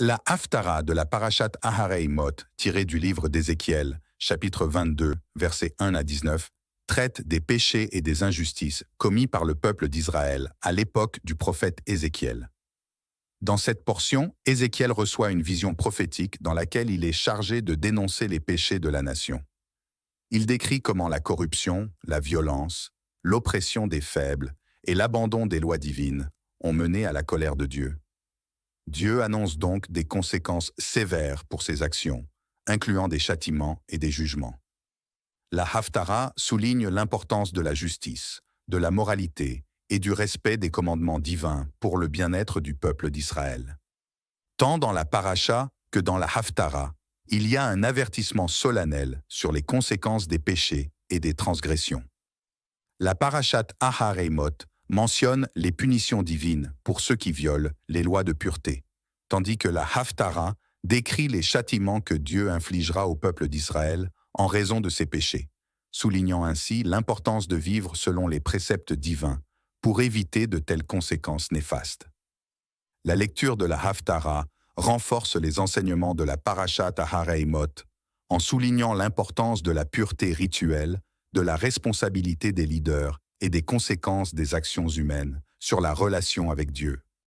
La Haftara de la Parashat Ahareimot, tirée du livre d'Ézéchiel, chapitre 22, versets 1 à 19, traite des péchés et des injustices commis par le peuple d'Israël à l'époque du prophète Ézéchiel. Dans cette portion, Ézéchiel reçoit une vision prophétique dans laquelle il est chargé de dénoncer les péchés de la nation. Il décrit comment la corruption, la violence, l'oppression des faibles et l'abandon des lois divines ont mené à la colère de Dieu. Dieu annonce donc des conséquences sévères pour ses actions, incluant des châtiments et des jugements. La Haftara souligne l'importance de la justice, de la moralité et du respect des commandements divins pour le bien-être du peuple d'Israël. Tant dans la Paracha que dans la Haftara, il y a un avertissement solennel sur les conséquences des péchés et des transgressions. La Parashat Ahareimot mentionne les punitions divines pour ceux qui violent les lois de pureté, tandis que la Haftara décrit les châtiments que Dieu infligera au peuple d'Israël en raison de ses péchés, soulignant ainsi l'importance de vivre selon les préceptes divins pour éviter de telles conséquences néfastes. La lecture de la Haftara renforce les enseignements de la Parashat Ahareimot en soulignant l'importance de la pureté rituelle, de la responsabilité des leaders et des conséquences des actions humaines sur la relation avec Dieu.